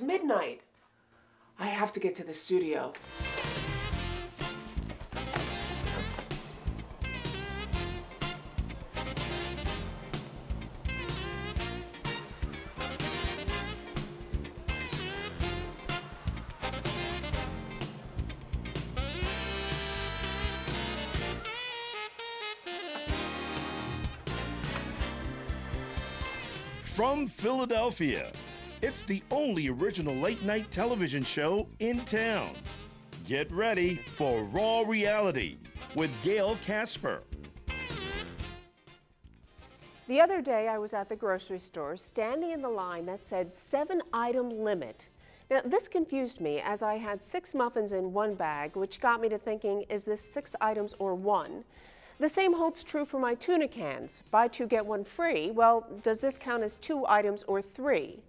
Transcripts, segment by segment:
It's midnight. I have to get to the studio. From Philadelphia, it's the only original late-night television show in town. Get ready for Raw Reality with Gail Kasper. The other day I was at the grocery store standing in the line that said 7-item limit. Now this confused me as I had 6 muffins in one bag, which got me to thinking, is this 6 items or 1? The same holds true for my tuna cans. Buy 2, get 1 free. Well, does this count as 2 items or 3?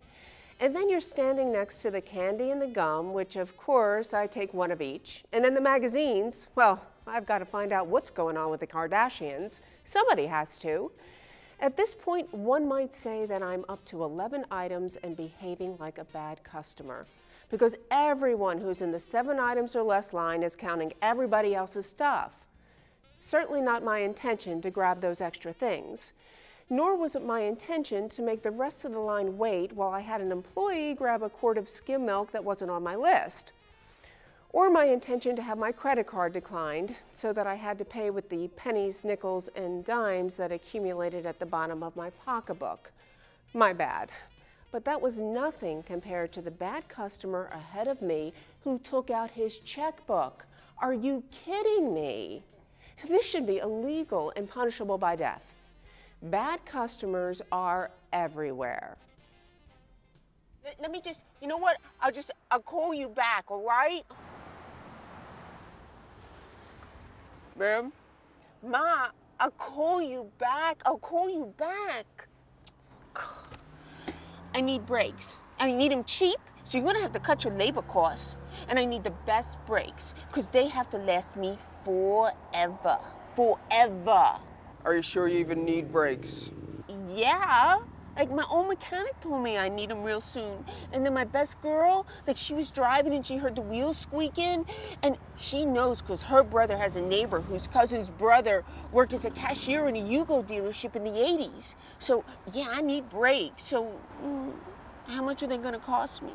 And then you're standing next to the candy and the gum, which of course I take 1 of each. And then the magazines, well, I've got to find out what's going on with the Kardashians. Somebody has to. At this point, one might say that I'm up to 11 items and behaving like a bad customer. Because everyone who's in the 7 items or less line is counting everybody else's stuff. Certainly not my intention to grab those extra things. Nor was it my intention to make the rest of the line wait while I had an employee grab a quart of skim milk that wasn't on my list. Or my intention to have my credit card declined so that I had to pay with the pennies, nickels, and dimes that accumulated at the bottom of my pocketbook. My bad. But that was nothing compared to the bad customer ahead of me who took out his checkbook. Are you kidding me? This should be illegal and punishable by death. Bad customers are everywhere. Let me just, you know what? I'll call you back, all right? Ma'am? Ma, I'll call you back. I'll call you back. I need brakes. And I need them cheap, so you're gonna have to cut your labor costs. And I need the best brakes, because they have to last me forever. Forever. Are you sure you even need brakes? Yeah. Like my old mechanic told me I need them real soon. And then my best girl, like she was driving and she heard the wheels squeaking. And she knows because her brother has a neighbor whose cousin's brother worked as a cashier in a Yugo dealership in the 80s. So yeah, I need brakes. So how much are they gonna cost me?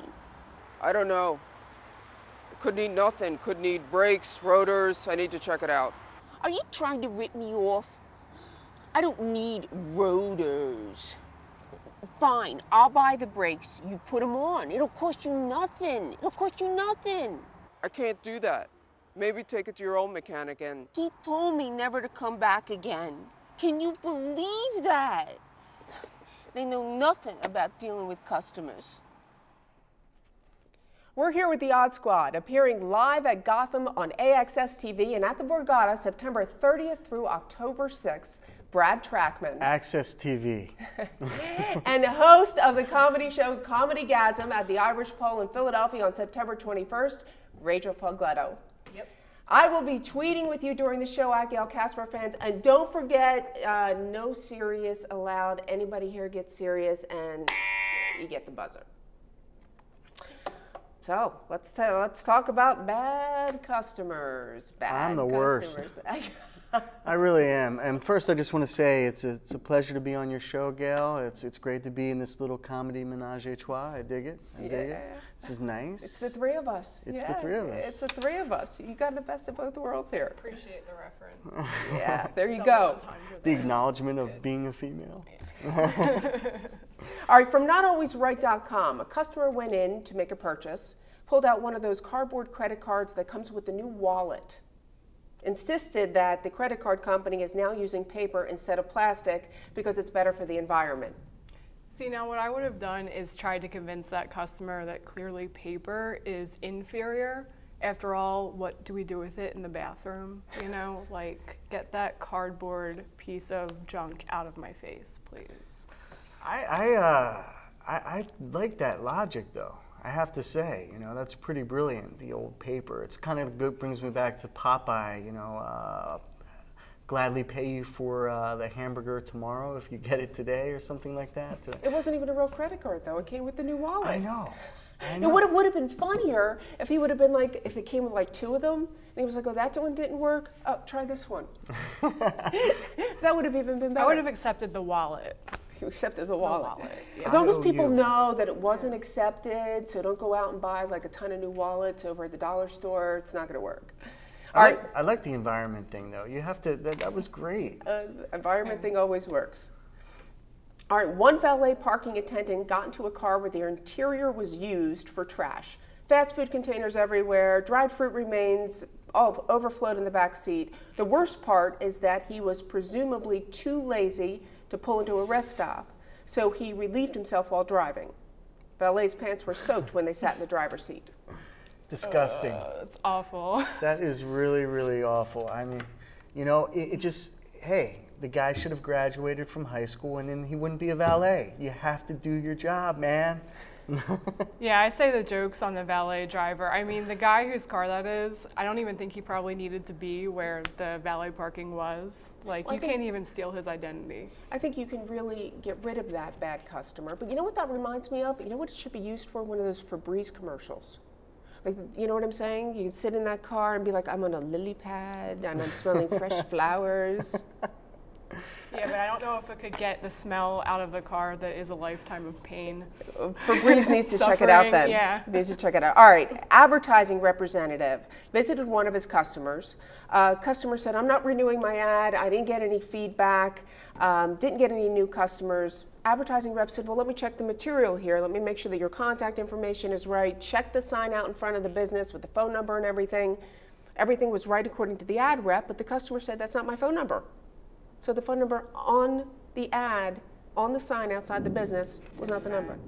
I don't know. Could need nothing. Could need brakes, rotors. I need to check it out. Are you trying to rip me off? I don't need rotors. Fine, I'll buy the brakes. You put them on. It'll cost you nothing. It'll cost you nothing. I can't do that. Maybe take it to your old mechanic and... He told me never to come back again. Can you believe that? They know nothing about dealing with customers. We're here with the Odd Squad, appearing live at Gotham on AXS TV and at the Borgata September 30th through October 6th. Brad Trackman. Access TV. And host of the comedy show Comedygasm at the Irish Pole in Philadelphia on September 21st, Rachel Fogletto. Yep. I will be tweeting with you during the show at Gail Kasper fans. And don't forget, no serious allowed. Anybody here gets serious and you get the buzzer. So let's talk about bad customers. Bad I'm the customers. worst. I really am. And first, I just want to say it's a pleasure to be on your show, Gail. It's great to be in this little comedy menage a trois. I dig it. I dig it. This is nice. It's the 3 of us. It's the 3 of us. It's the 3 of us. You got the best of both worlds here. Appreciate the reference. Yeah, there you go. The acknowledgement of being a female. All right, from NotAlwaysRight.com, a customer went in to make a purchase, pulled out one of those cardboard credit cards that comes with the new wallet, insisted that the credit card company is now using paper instead of plastic because it's better for the environment. See, now what I would have done is tried to convince that customer that clearly paper is inferior. After all, what do we do with it in the bathroom? You know, like, get that cardboard piece of junk out of my face, please. I like that logic, though. I have to say, you know, that's pretty brilliant, the old paper. It's kind of good, brings me back to Popeye, you know, gladly pay you for the hamburger tomorrow if you get it today or something like that. It wasn't even a real credit card, though. It came with the new wallet. I know. It would have been funnier if he would have been like, if it came with like 2 of them, and he was like, oh, that one didn't work. Oh, try this one. That would have even been better. I would have accepted the wallet. You accepted the wallet. Yeah. As long as people know that it wasn't accepted, so don't go out and buy like a ton of new wallets over at the dollar store. It's not going to work. I like the environment thing though. You have to. That was great. Environment thing always works. All right, one valet parking attendant got into a car where their interior was used for trash. Fast food containers everywhere, dried fruit remains all overflowed in the back seat. The worst part is that he was presumably too lazy to pull into a rest stop, so he relieved himself while driving. Valet's pants were soaked when they sat in the driver's seat. Disgusting. It's awful. That is really, really awful. I mean, you know, it just, hey, the guy should have graduated from high school and then he wouldn't be a valet. You have to do your job, man. Yeah, I say the joke's on the valet driver. I mean, the guy whose car that is, I don't even think he probably needed to be where the valet parking was. Like, Well, you can't even steal his identity. I think you can really get rid of that bad customer. But you know what that reminds me of? You know what it should be used for? One of those Febreze commercials. Like, you know what I'm saying? You can sit in that car and be like, I'm on a lily pad and I'm smelling fresh flowers. Yeah, but I don't know if it could get the smell out of the car that is a lifetime of pain. Febreze needs to check it out then. Yeah. Needs to check it out. All right, advertising representative visited one of his customers. Customer said, I'm not renewing my ad. I didn't get any feedback. Didn't get any new customers. Advertising rep said, well, let me check the material here. Let me make sure that your contact information is right. Check the sign out in front of the business with the phone number and everything. Everything was right according to the ad rep, but the customer said, that's not my phone number. So the phone number on the ad, on the sign outside the business, was not the number.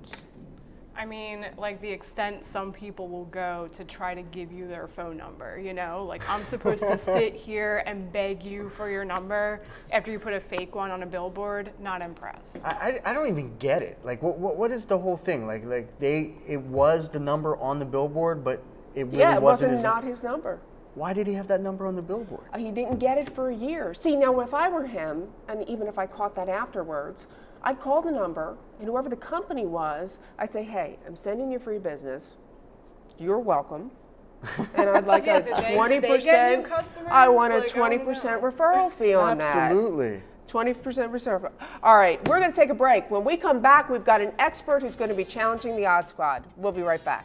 I mean, like the extent some people will go to try to give you their phone number, you know? Like, I'm supposed to sit here and beg you for your number after you put a fake one on a billboard? Not impressed. I don't even get it. Like, what is the whole thing? Like it was the number on the billboard, but it really Yeah, it wasn't wasn't not his number. Why did he have that number on the billboard? He didn't get it for a year. See, now if I were him, and even if I caught that afterwards, I'd call the number, and whoever the company was, I'd say, hey, I'm sending you free business. You're welcome. And I'd like Yeah, a did 20%. they get new customers? I want a Like, I don't 20% know. referral fee on that. Absolutely. 20% referral. All right, we're going to take a break. When we come back, we've got an expert who's going to be challenging the Odd Squad. We'll be right back.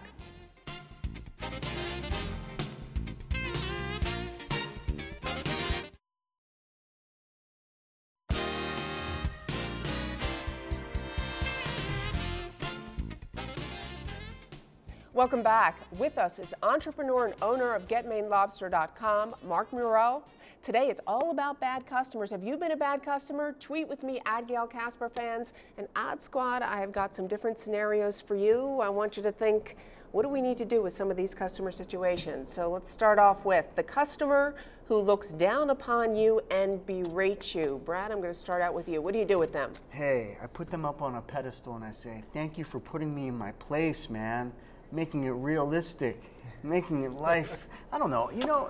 Welcome back. With us is entrepreneur and owner of GetMainLobster.com, Mark Monroe. Today it's all about bad customers. Have you been a bad customer? Tweet with me at Gail Kasper fans. And Odd Squad, I have got some different scenarios for you. I want you to think, what do we need to do with some of these customer situations? So let's start off with the customer who looks down upon you and berates you. Brad, I'm going to start out with you. What do you do with them? Hey, I put them up on a pedestal and I say, thank you for putting me in my place, man. Making it realistic, making it life. I don't know, you know,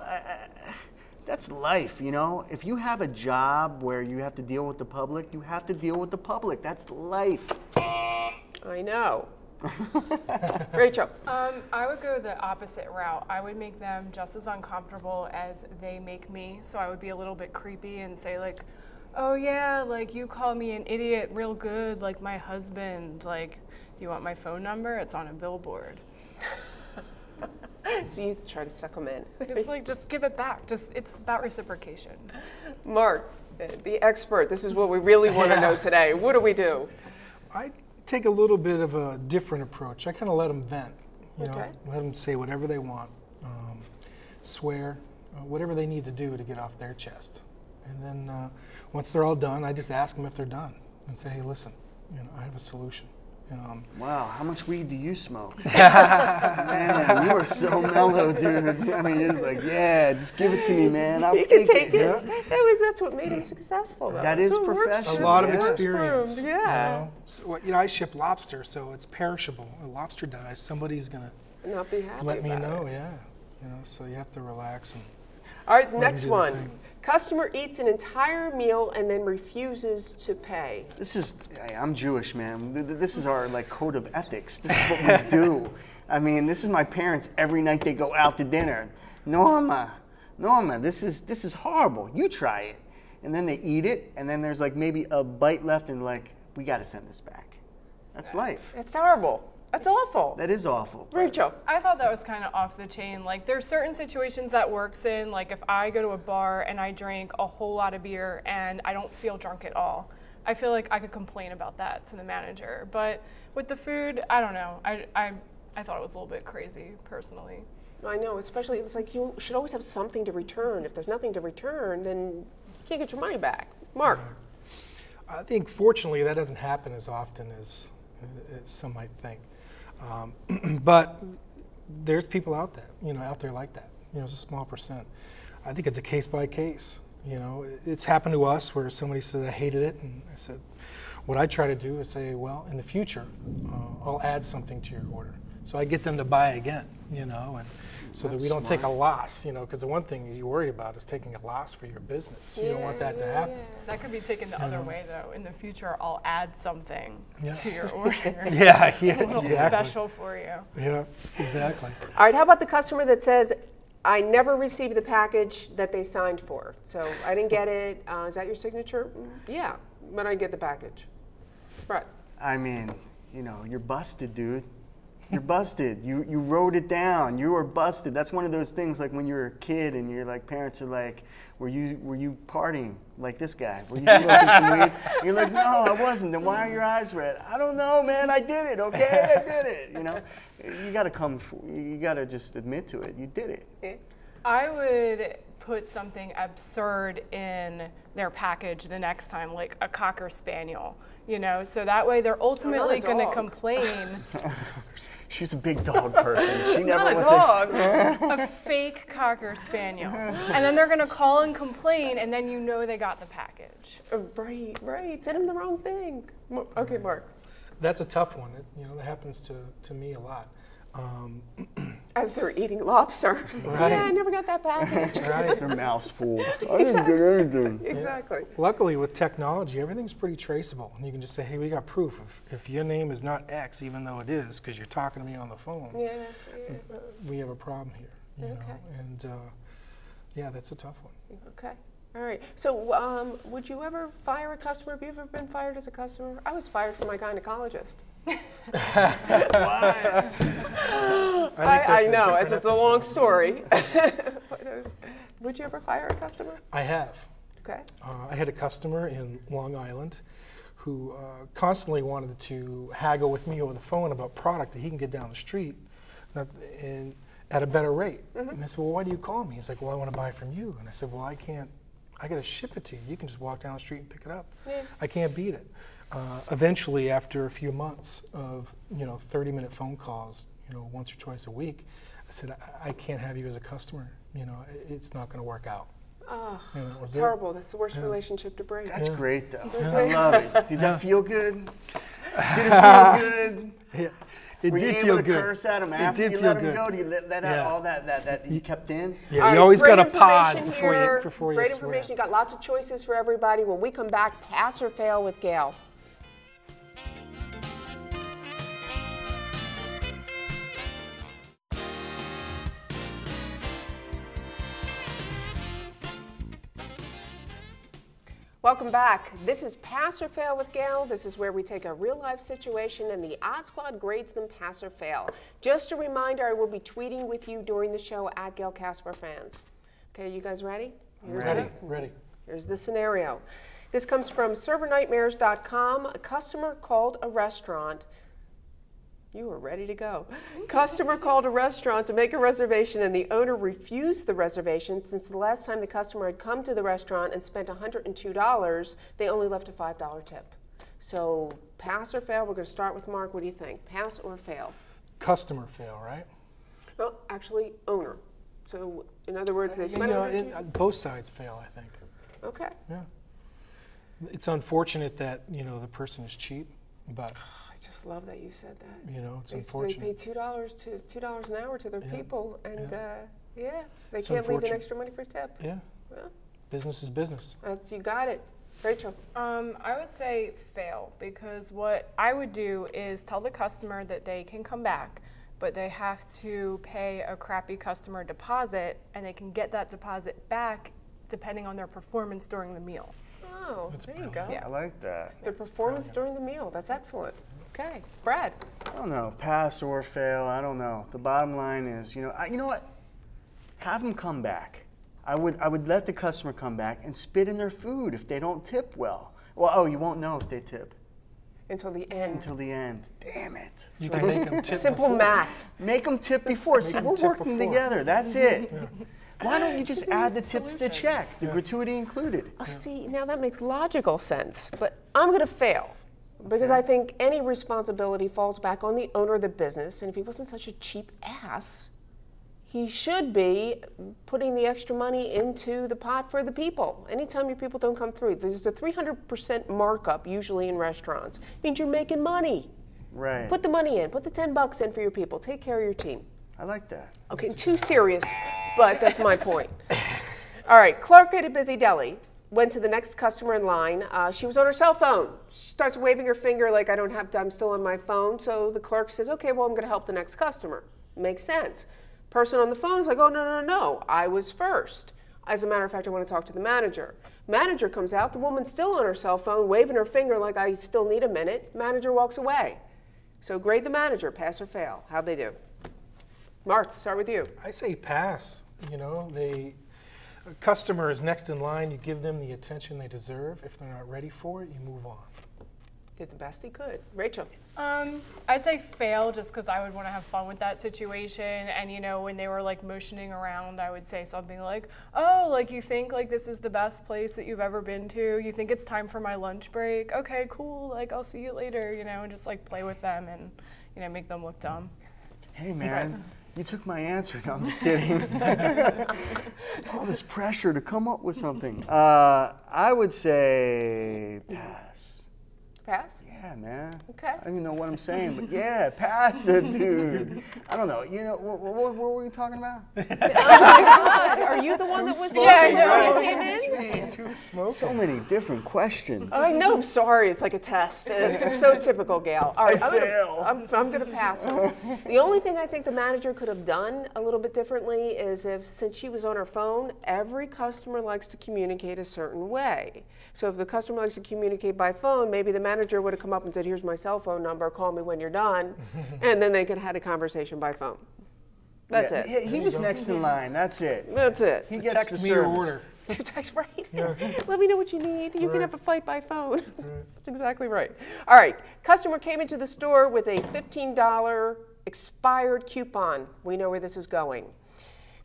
that's life, you know? If you have a job where you have to deal with the public, you have to deal with the public. That's life. I know. Rachel. I would go the opposite route. I would make them just as uncomfortable as they make me. So I would be a little bit creepy and say like, oh yeah, like you call me an idiot real good, like my husband. Like, you want my phone number? It's on a billboard. So you try to suck them in. Just give it back. It's about reciprocation. Mark, the expert, this is what we really want to know today. What do we do? I take a little bit of a different approach. I kind of let them vent, you know, let them say whatever they want, swear, whatever they need to do to get off their chest. And then once they're all done, I just ask them if they're done and say, hey, listen, you know, I have a solution. Wow, how much weed do you smoke? Man, you are so mellow, dude. I mean, it's like, yeah, just give it to me, man. I'll take it. Yeah. That's what made him successful, though. That is professional. A lot of experience. Yeah. You know? So, you know, I ship lobster, so it's perishable. A lobster dies, somebody's gonna not be happy let me about know. it. Yeah. You know, so you have to relax and. All right, next one. Customer eats an entire meal and then refuses to pay. This is, I'm Jewish, man. This is our like code of ethics. This is what we do. I mean, this is my parents every night they go out to dinner. Norma, this is horrible. You try it. And then they eat it, and then there's like maybe a bite left, and like, we got to send this back. That's life. It's terrible. That's awful. That is awful. Rachel. I thought that was kind of off the chain. Like, there's certain situations that works in, like if I go to a bar and I drink a whole lot of beer and I don't feel drunk at all, I feel like I could complain about that to the manager. But with the food, I don't know. I thought it was a little bit crazy, personally. I know, especially, it's like you should always have something to return. If there's nothing to return, then you can't get your money back. Mark. I think, fortunately, that doesn't happen as often as some might think. But there's people out there like that. It's a small percent. I think it's a case by case. It's happened to us where somebody said I hated it, and I said, what I try to do is say, well, in the future, I'll add something to your order. So I get them to buy again, and so that we don't take a loss, because the one thing you're worried about is taking a loss for your business. You don't want that to happen. That could be taken the other way, though. In the future, I'll add something to your order. Yeah, a little exactly. special for you. Yeah, exactly. All right, how about the customer that says, I never received the package that they signed for. So I didn't get it. Is that your signature? Yeah, but I didn't get the package. Right. I mean, you're busted, dude. You're busted. You wrote it down. You were busted. That's one of those things like when you're a kid and your parents are like, were you partying like this guy? Were you smoking some weed? And you're like, no, I wasn't. Then why are your eyes red? I don't know, man. I did it. Okay, I did it. You gotta just admit to it. You did it. I would put something absurd in their package the next time, like a Cocker Spaniel, so that way they're ultimately going to complain. She's a big dog person. She never wants a fake Cocker Spaniel. And then they're going to call and complain, and then they got the package. Right. Send them the wrong thing. Okay, Mark. That's a tough one. That happens to me a lot. As they're eating lobster. Right. Yeah, I never got that package. Right. Their mouth's full. I didn't get anything. Exactly. Yeah. Luckily, with technology, everything's pretty traceable. And you can just say, hey, we got proof. If your name is not X, even though it is, because you're talking to me on the phone, we have a problem here. You know? And yeah, that's a tough one. Okay. All right. So would you ever fire a customer? Have you ever been fired as a customer? I was fired from my gynecologist. Why? I know, it's a long story. Would you ever fire a customer? I have. Okay. I had a customer in Long Island who constantly wanted to haggle with me over the phone about product that he can get down the street and at a better rate. And I said, well, why do you call me? He's like, well, I want to buy from you. And I said, well, I can't. I got to ship it to you. You can just walk down the street and pick it up. Yeah. I can't beat it. Eventually, after a few months of 30-minute phone calls, once or twice a week, I said, I can't have you as a customer. It's not going to work out. Oh, it's horrible. That's the worst relationship to break. That's great, though. I love it. Did that feel good? Did it feel good? Yeah. It Were did you feel able to good. curse at him after you let him go? Do you let out all that you kept in? Yeah, you always got to pause before you Great swear. information. You got lots of choices for everybody. When we come back, pass or fail with Gail. Welcome back. This is Pass or Fail with Gail. This is where we take a real-life situation and the Odd Squad grades them pass or fail. Just a reminder, I will be tweeting with you during the show at Gail Kasper Fans. Okay, you guys ready? Ready. Here's the scenario. This comes from ServerNightmares.com. A customer called a restaurant. You were ready to go. Customer called a restaurant to make a reservation, and the owner refused the reservation since the last time the customer had come to the restaurant and spent $102, they only left a $5 tip. So pass or fail? We're going to start with Mark. What do you think? Pass or fail? Customer fail, right? Well, actually, owner. So in other words, they spent both sides fail, I think. Okay. Yeah. It's unfortunate that the person is cheap, but I just love that you said that. It's unfortunate. They pay $2 an hour to their people, and they It's can't leave an unfortunate. extra money for tip. Yeah. Well, Business is business. you got it, Rachel. I would say fail, because what I would do is tell the customer that they can come back, but they have to pay a crappy customer deposit, and they can get that deposit back depending on their performance during the meal. Oh, there you go. I like that. The performance during the meal. That's excellent. Okay, Brad. I don't know, pass or fail, I don't know. The bottom line is, you know what? Have them come back. I would let the customer come back and spit in their food if they don't tip well. Well, oh, you won't know if they tip. Until the end. Until the end. Damn it. You can make them tip Simple before. math. Make them tip before. See, we're working together. That's it. Why don't you just add the tip to the check, the gratuity included? Oh, see, now that makes logical sense, but I'm going to fail because I think any responsibility falls back on the owner of the business, and if he wasn't such a cheap ass, he should be putting the extra money into the pot for the people. Anytime your people don't come through, there's a 300% markup usually in restaurants. It means you're making money. Right. Put the money in. Put the $10 in for your people. Take care of your team. I like that. Okay, too serious, but that's my point. All right, Clark at a busy deli went to the next customer in line. She was on her cell phone. She starts waving her finger like, I don't have time, I'm still on my phone. So the clerk says, okay, well, I'm going to help the next customer. Makes sense. Person on the phone is like, oh, no, I was first. As a matter of fact, I want to talk to the manager. Manager comes out, the woman's still on her cell phone, waving her finger like, I still need a minute. Manager walks away. So grade the manager, pass or fail. How'd they do? Mark, start with you. I say pass. You know, a customer is next in line. You give them the attention they deserve. If they're not ready for it, you move on. Did the best he could. Rachel. I'd say fail just because I would want to have fun with that situation. And, you know, when they were like motioning around, I would say something like, oh, like you think like this is the best place that you've ever been to? You think it's time for my lunch break? Okay, cool. Like I'll see you later, you know, and just like play with them and, you know, make them look dumb. Hey, man. You took my answer. No, I'm just kidding. All this pressure to come up with something. I would say pass. Pass? Yeah, man. Okay. I don't even know what I'm saying, but yeah, pass the dude. I don't know. You know, what were we talking about? Oh my God, are you the one that was Yeah, I know. came in? Jeez, who's smoking? So many different questions. I know, I'm sorry, it's like a test. It's so typical, Gail. All right, I'm gonna pass. The only thing I think the manager could have done a little bit differently is since she was on her phone, every customer likes to communicate a certain way. So if the customer likes to communicate by phone, maybe the manager would have come up and said, here's my cell phone number, call me when you're done, and then they could have had a conversation by phone. That's it. He was next in line. That's it. That's it. He gets Text the me your service. order. Text right. Yeah. Let me know what you need. You can have a fight by phone. That's exactly right. All right. Customer came into the store with a $15 expired coupon. We know where this is going.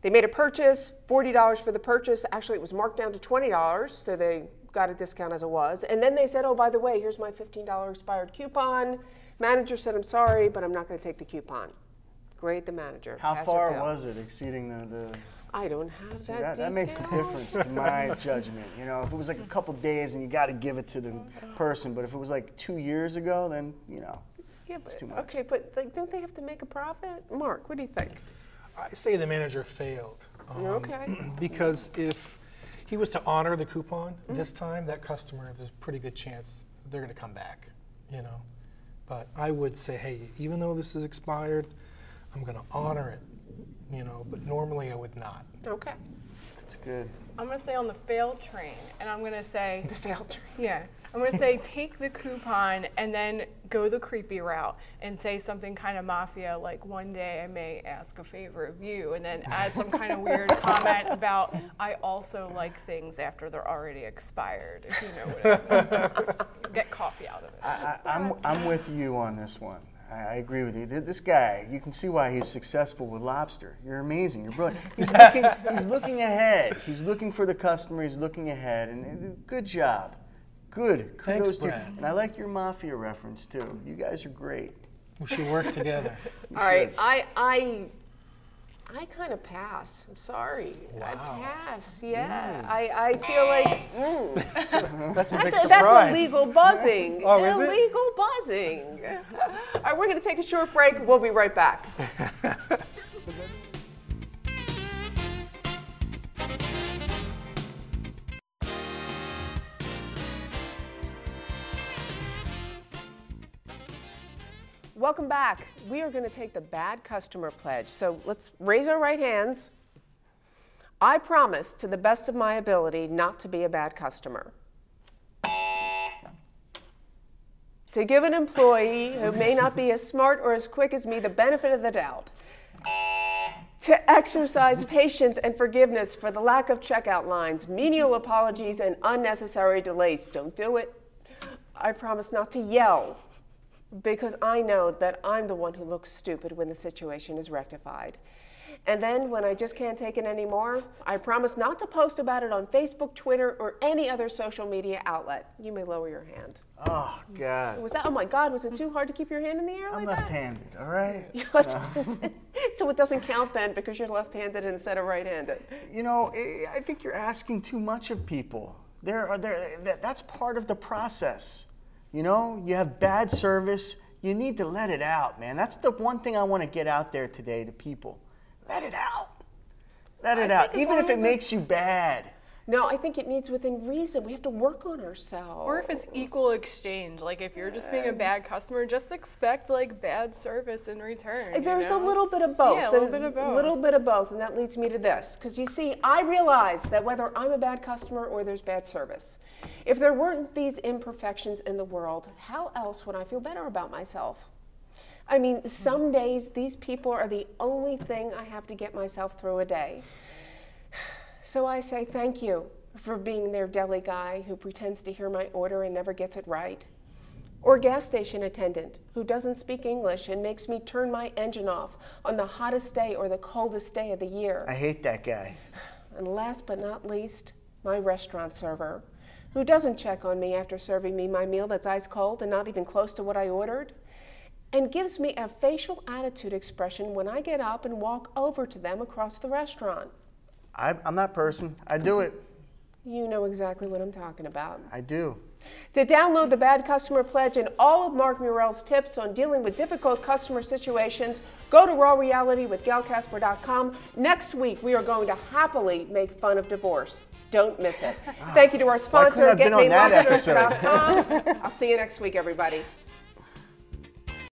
They made a purchase, $40 for the purchase. Actually, it was marked down to $20, so they got a discount as it was. And then they said, oh, by the way, here's my $15 expired coupon. Manager said, I'm sorry, but I'm not going to take the coupon. Grade the manager. How Pass or far fail. was it exceeding the I don't have See, that that makes a detail. difference to my judgment. You know, if it was like a couple days and you got to give it to the person, but if it was like 2 years ago, then, you know, Yeah, it's but, too much. okay, but like, don't they have to make a profit? Mark, what do you think? I say the manager failed. Okay. Because if he was to honor the coupon this time, that customer, there's a pretty good chance they're going to come back, you know. But I would say, hey, even though this is expired, I'm going to honor it, you know, but normally I would not. Okay. That's good. I'm going to say on the fail train, and I'm going to say, The failed train. yeah, I'm going to say take the coupon and then go the creepy route and say something kind of mafia, like one day I may ask a favor of you, and then add some kind of weird comment about I also like things after they're already expired, if you know what I mean. Get coffee out of it. I'm with you on this one. I agree with you. This guy, you can see why he's successful with lobster. You're amazing. You're brilliant. He's looking ahead. He's looking for the customer. He's looking ahead. And good job. Good. Kudos Thanks, to you. Brad. And I like your mafia reference too. You guys are great. We should work together. All right, I kind of pass. I'm sorry. I Wow. pass. Yeah, I feel like That's a big that's surprise. illegal buzzing. Oh, is it? Illegal buzzing. All right, we're going to take a short break. We'll be right back. Welcome back. We are going to take the bad customer pledge. So let's raise our right hands. I promise, to the best of my ability, not to be a bad customer. To give an employee who may not be as smart or as quick as me the benefit of the doubt. To exercise patience and forgiveness for the lack of checkout lines, menial apologies, and unnecessary delays. Don't do it. I promise not to yell, because I know that I'm the one who looks stupid when the situation is rectified. And then when I just can't take it anymore, I promise not to post about it on Facebook, Twitter, or any other social media outlet. You may lower your hand. Oh, God. Was that, oh my God, was it too hard to keep your hand in the air I'm like that? left-handed, all right? You're left-handed. So it doesn't count then because you're left-handed instead of right-handed. You know, I think you're asking too much of people. That's part of the process. You know, you have bad service, you need to let it out, man. That's the one thing I want to get out there today to people. Let it out. Let it out, even if it makes you bad. No, I think it needs within reason. We have to work on ourselves. Or if it's equal exchange, like if you're just being a bad customer, just expect like bad service in return. There's a little bit of both. Yeah, a little bit of both. A little bit of both, and that leads me to this. Because you see, I realize that whether I'm a bad customer or there's bad service, if there weren't these imperfections in the world, how else would I feel better about myself? I mean, some days these people are the only thing I have to get myself through a day. So I say thank you for being their deli guy who pretends to hear my order and never gets it right. Or gas station attendant who doesn't speak English and makes me turn my engine off on the hottest day or the coldest day of the year. I hate that guy. And last but not least, my restaurant server who doesn't check on me after serving me my meal that's ice cold and not even close to what I ordered, and gives me a facial attitude expression when I get up and walk over to them across the restaurant. I'm that person. I do it. You know exactly what I'm talking about. I do. To download the Bad Customer Pledge and all of Mark Murrell's tips on dealing with difficult customer situations, go to rawrealitywithgailkasper.com. Next week, we are going to happily make fun of divorce. Don't miss it. Thank you to our sponsor, I'll see you next week, everybody.